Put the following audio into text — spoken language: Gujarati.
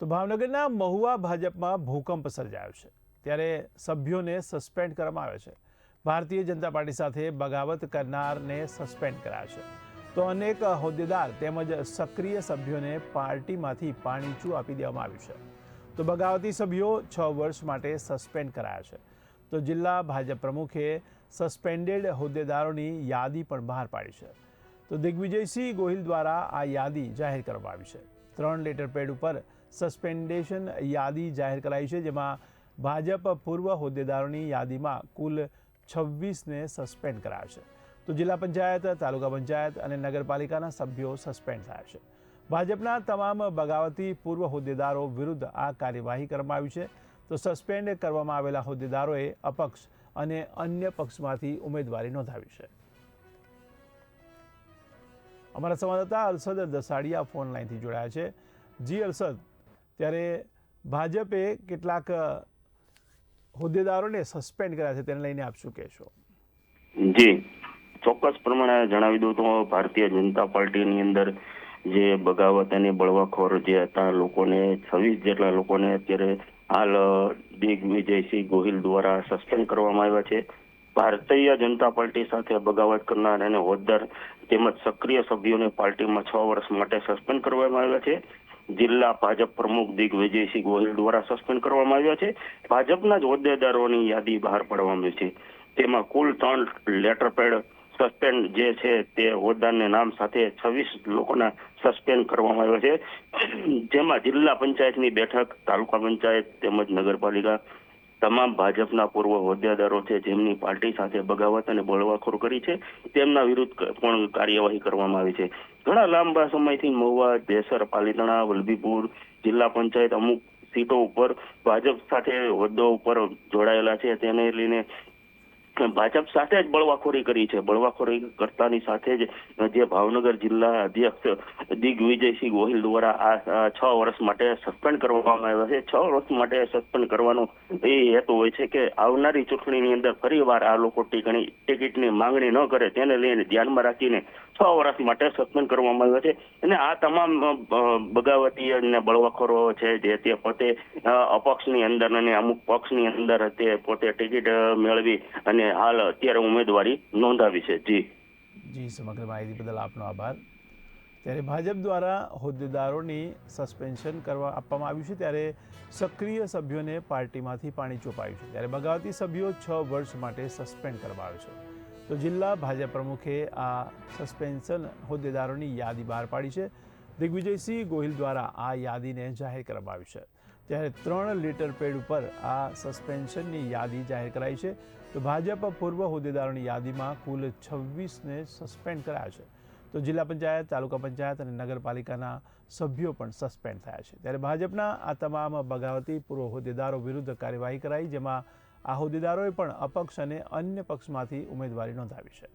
તો ભાવનગરના મહુવા ભાજપમાં ભૂકંપ સર્જાયો છે, ત્યારે સભ્યોને સસ્પેન્ડ કરવામાં આવ્યા છે। ભારતીય જનતા પાર્ટી સાથે બગાવત કરનારને સસ્પેન્ડ કરાયા છે, તો અનેક હોદ્દેદાર તેમજ સક્રિય સભ્યોને પાર્ટીમાંથી પાણીચું આપી દેવામાં આવ્યું છે। તો બગાવતી સભ્યો 6 વર્ષ માટે સસ્પેન્ડ કરાયા છે। તો જિલ્લા ભાજપ પ્રમુખે સસ્પેન્ડેડ હોદ્દેદારોની યાદી પણ બહાર પાડી છે। તો દિગ્વિજયસિંહ ગોહિલ દ્વારા આ યાદી જાહેર કરવામાં આવી છે। 3 લેટર પેડ ઉપર સસ્પેન્ડેશન યાદી જાહેર કરાઈ છે, જેમાં ભાજપ પૂર્વ હોદ્દેદારોની યાદીમાં કુલ 26ને સસ્પેન્ડ કરાયા છે। તો જિલ્લા પંચાયત, તાલુકા પંચાયત અને નગરપાલિકાના સભ્યો સસ્પેન્ડ થયા છે। ભાજપના તમામ બગાવતી પૂર્વ હોદ્દેદારો વિરુદ્ધ આ કાર્યવાહી કરવામાં આવી છે। તો સસ્પેન્ડ કરવામાં આવેલા હોદ્દેદારોએ અપક્ષ અને અન્ય પક્ષમાંથી ઉમેદવારી નોંધાવી છે। અમારા સંવાદદાતા અરશદ દસાડિયા ફોન લાઈનથી જોડાયા છે। જી અરશદ, ત્યારે ભાજપે કેટલાક હોદ્દેદારોને સસ્પેન્ડ કર્યા છે, તેને લઈને આપ શું કહેશો? જી, ચોક્કસ પ્રમાણે જણાવી દઉં તો ભારતીય જનતા પાર્ટીની અંદર જે બગાવત અને બળવાખોર જે હતા લોકોને 26 જેટલા લોકોને અત્યારે હાલ દિગ્વિજયસિંહ ગોહિલ દ્વારા સસ્પેન્ડ કરવામાં આવ્યા છે। ભારતીય જનતા પાર્ટી સાથે બગાવત કરનાર અને હોદ્દેદાર તેમજ સક્રિય સભ્યોને પાર્ટીમાં 6 વર્ષ માટે સસ્પેન્ડ કરવામાં આવ્યા છે। જિલ્લા ભાજપ પ્રમુખ દિગ્વિજયસિંહ ગોહિલ દ્વારા સસ્પેન્ડ કરવામાં આવ્યા છે। ભાજપના જ હોદ્દેદારોની યાદી બહાર પાડવામાં આવી છે, તેમાં કુલ 3 લેટર પેડ સસ્પેન્ડ જે છે તે હોદ્દેદારના નામ સાથે 26 લોકોના સસ્પેન્ડ કરવામાં આવ્યા છે, જેમાં જિલ્લા પંચાયતની બેઠક, તાલુકા પંચાયત તેમજ નગરપાલિકા તમામ ભાજપના પૂર્વ હોદ્દેદારો છે જેમની પાર્ટી સાથે બગાવત અને બળવાખોર કરી છે, તેમના વિરુદ્ધ પણ કાર્યવાહી કરવામાં આવી છે। ઘણા લાંબા સમયથી મહુવા, દેસર, પાલીતાણા, વલભીપુર જિલ્લા પંચાયત અમુક સીટો ઉપર ભાજપ સાથે હોદ્દા ઉપર જોડાયેલા છે, તેને લઈને ભાજપ સાથે જ બળવાખોરી કરી છે। બળવાખોરી કરતાની સાથે જ જે ભાવનગર જિલ્લા અધ્યક્ષ દિગ્વિજયસિંહ ગોહિલ દ્વારા આ 6 વર્ષ માટે સસ્પેન્ડ કરવામાં આવ્યા છે। 6 વર્ષ માટે સસ્પેન્ડ કરવાનો એ હેતુ હોય છે કે આવનારી ચૂંટણીની અંદર ફરીવાર આ લોકો ટિકિટની માંગણી ન કરે, તેને લઈને ધ્યાનમાં રાખીને 6 વર્ષ માટે સસ્પેન્ડ કરવામાં આવ્યા છે। અને આ તમામ બગાવતી અને બળવાખોરો છે જે તે પોતે અપક્ષની અંદર અને અમુક પક્ષની અંદર તે પોતે ટિકિટ મેળવી અને હાલ અત્યારે ઉમેદવારી નોંધાવી છે। જી, સમગ્ર માહિતી બદલ આપનો આભાર। ત્યારે ભાજપ દ્વારા હોદ્દેદારોની સસ્પેન્શન આપવામાં આવ્યું છે, ત્યારે સક્રિય સભ્યોને પાર્ટીમાંથી પાણી ચોપાયું છે, ત્યારે બગાવતી સભ્યો 6 વર્ષ માટે સસ્પેન્ડ કરવામાં આવ્યો છે। તો જિલ્લા ભાજપ પ્રમુખે આ સસ્પેન્શન હોદ્દેદારોની યાદી બહાર પાડી છે। દિગ્વિજયસિંહ ગોહિલ દ્વારા આ યાદીને જાહેર કરવામાં આવી છે, ત્યારે 3 લેટર પેડ ઉપર આ સસ્પેન્શનની યાદી જાહેર કરાઈ છે। તો ભાજપ પૂર્વ હોદ્દેદારોની યાદીમાં કુલ 26ને સસ્પેન્ડ કરાયા છે। તો જિલ્લા પંચાયત, તાલુકા પંચાયત અને નગરપાલિકાના સભ્યો પણ સસ્પેન્ડ થયા છે, ત્યારે ભાજપના આ તમામ બગાવતી પૂર્વ હોદ્દેદારો વિરુદ્ધ કાર્યવાહી કરાઈ, જેમાં આ હોદ્દેદારોએ પણ અપક્ષ અને અન્ય પક્ષમાંથી ઉમેદવારી નોંધાવી છે।